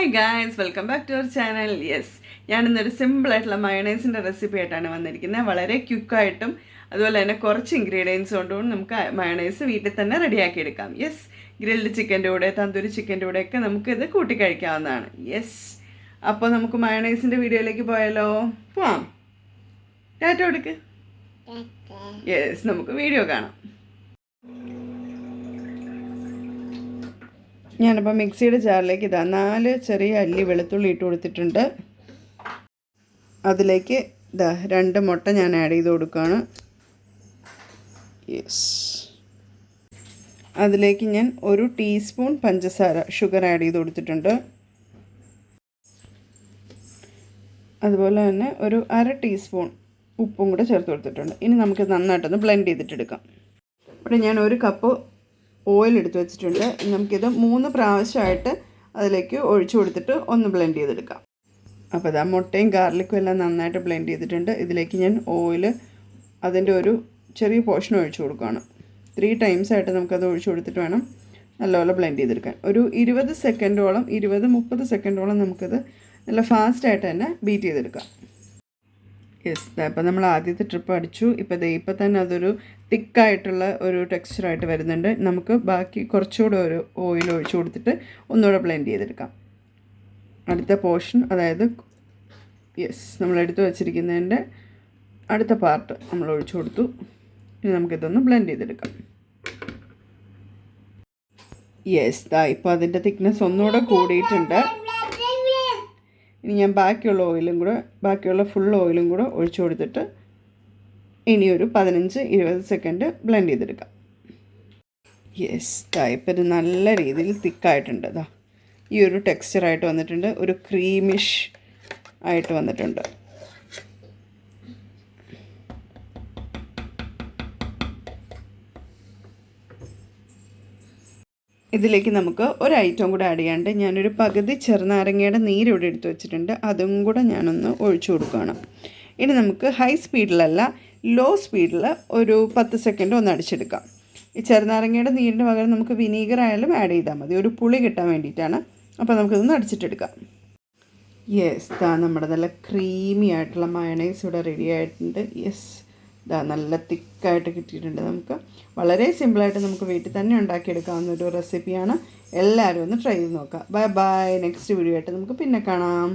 Hi guys, welcome back to our channel. Yes, ഞാനിന്നൊരു സിമ്പിളായിട്ടുള്ള മയണൈസിൻ്റെ റെസിപ്പി ആയിട്ടാണ് വന്നിരിക്കുന്നത്. വളരെ ക്വിക്കായിട്ടും അതുപോലെ തന്നെ കുറച്ച് ഇൻഗ്രീഡിയൻസ് കൊണ്ടും നമുക്ക് മയണൈസ് വീട്ടിൽ തന്നെ റെഡിയാക്കി എടുക്കാം. യെസ്, ഗ്രിൽഡ് ചിക്കൻ്റെ കൂടെ തന്തൂരി ചിക്കൻ്റെ കൂടെയൊക്കെ നമുക്കിത് കൂട്ടി കഴിക്കാവുന്നതാണ്. യെസ്, അപ്പോൾ നമുക്ക് മയണൈസിൻ്റെ വീഡിയോയിലേക്ക് പോയാലോ? പോവാം. ടാറ്റ കൊടുക്ക്. യെസ്, നമുക്ക് വീഡിയോ കാണാം. ഞാനിപ്പോൾ മിക്സിയുടെ ജാറിലേക്ക് 4 ചെറിയ അല്ലി വെളുത്തുള്ളി ഇട്ട് കൊടുത്തിട്ടുണ്ട്. അതിലേക്ക് 2 മുട്ട ഞാൻ ആഡ് ചെയ്ത് കൊടുക്കുകയാണ്. യെസ്, അതിലേക്ക് ഞാൻ 1 ടീസ്പൂൺ പഞ്ചസാര ഷുഗർ ആഡ് ചെയ്ത് കൊടുത്തിട്ടുണ്ട്. അതുപോലെ തന്നെ ഒരു 1/2 ടീസ്പൂൺ ഉപ്പും കൂടെ ചേർത്ത് കൊടുത്തിട്ടുണ്ട്. ഇനി നമുക്ക് നന്നായിട്ടൊന്ന് ബ്ലെൻഡ് ചെയ്തിട്ടെടുക്കാം. ഇവിടെ ഞാൻ 1 കപ്പ് ഓയിൽ എടുത്ത് വെച്ചിട്ടുണ്ട്. നമുക്കിത് 3 പ്രാവശ്യമായിട്ട് അതിലേക്ക് ഒഴിച്ചു കൊടുത്തിട്ട് ഒന്ന് ബ്ലെൻഡ് ചെയ്തെടുക്കാം. അപ്പോൾ ഇതാ മുട്ടയും ഗാർലിക്കും എല്ലാം നന്നായിട്ട് ബ്ലെൻഡ് ചെയ്തിട്ടുണ്ട്. ഇതിലേക്ക് ഞാൻ ഓയിൽ അതിൻ്റെ ഒരു ചെറിയ പോർഷൻ ഒഴിച്ചു കൊടുക്കുകയാണ്. 3 ടൈംസ് ആയിട്ട് നമുക്കത് ഒഴിച്ചു കൊടുത്തിട്ട് വേണം നല്ലപോലെ ബ്ലെൻഡ് ചെയ്തെടുക്കാൻ. ഒരു 20 സെക്കൻഡോളം 20-30 സെക്കൻഡോളം നമുക്കത് നല്ല ഫാസ്റ്റായിട്ട് തന്നെ ബീറ്റ് ചെയ്തെടുക്കാം. യെസ്, അപ്പോൾ നമ്മൾ ആദ്യത്തെ ട്രിപ്പ് അടിച്ചു. ഇപ്പോൾ തന്നെ അതൊരു തിക്കായിട്ടുള്ള ഒരു ടെക്സ്ചറായിട്ട് വരുന്നുണ്ട്. നമുക്ക് ബാക്കി കുറച്ചുകൂടെ ഒരു ഓയിൽ ഒഴിച്ചു കൊടുത്തിട്ട് ഒന്നുകൂടെ ബ്ലെൻഡ് ചെയ്തെടുക്കാം. അടുത്ത പോർഷൻ, അതായത് യെസ്, നമ്മൾ എടുത്തു വച്ചിരിക്കുന്നതിൻ്റെ അടുത്ത പാർട്ട് നമ്മൾ ഒഴിച്ചു കൊടുത്തു. ഇനി നമുക്കിതൊന്ന് ബ്ലെൻഡ് ചെയ്തെടുക്കാം. യെസ്, ഇപ്പോൾ അതിൻ്റെ തിക്നെസ് ഒന്നുകൂടെ കൂടിയിട്ടുണ്ട്. ഇനി ഞാൻ ബാക്കിയുള്ള ഫുൾ ഓയിലും കൂടെ ഒഴിച്ചു കൊടുത്തിട്ട് ഇനിയൊരു 15-20 സെക്കൻഡ് ബ്ലെൻഡ് ചെയ്തെടുക്കാം. യെസ്, ഇപ്പോൾ ഇത് നല്ല രീതിയിൽ തിക്കായിട്ടുണ്ട്. ഈ ഒരു ടെക്സ്ചറായിട്ട് വന്നിട്ടുണ്ട്. ഒരു ക്രീമിഷ് ആയിട്ട് വന്നിട്ടുണ്ട്. ഇതിലേക്ക് നമുക്ക് ഒരു ഐറ്റം കൂടെ ആഡ് ചെയ്യാണ്ട് ഞാനൊരു പകുതി ചെറുനാരങ്ങയുടെ നീരിവിടെ എടുത്ത് വെച്ചിട്ടുണ്ട്. അതും കൂടെ ഞാനൊന്ന് ഒഴിച്ചു കൊടുക്കുകയാണ്. ഇനി നമുക്ക് ഹൈ സ്പീഡിലല്ല, ലോ സ്പീഡിൽ ഒരു 10 സെക്കൻഡ് ഒന്ന് അടിച്ചെടുക്കാം. ഈ ചെറുനാരങ്ങയുടെ നീരിൻ്റെ പകരം നമുക്ക് വിനീഗർ ആയാലും ആഡ് ചെയ്താൽ മതി, ഒരു പുളി കിട്ടാൻ വേണ്ടിയിട്ടാണ്. അപ്പോൾ നമുക്കിതൊന്ന് അടിച്ചിട്ടെടുക്കാം. യെസ്, നമ്മുടെ നല്ല ക്രീമി ആയിട്ടുള്ള മയണൈസ് ഇവിടെ റെഡി ആയിട്ടുണ്ട്. യെസ്, നല്ല തിക്കായിട്ട് കിട്ടിയിട്ടുണ്ട്. നമുക്ക് വളരെ സിമ്പിളായിട്ട് നമുക്ക് വീട്ടിൽ തന്നെ ഉണ്ടാക്കിയെടുക്കാവുന്ന ഒരു റെസിപ്പിയാണ്. എല്ലാവരും ഒന്ന് ട്രൈ ചെയ്ത് നോക്കാം. Bye bye. നെക്സ്റ്റ് വീഡിയോ ആയിട്ട് നമുക്ക് പിന്നെ കാണാം.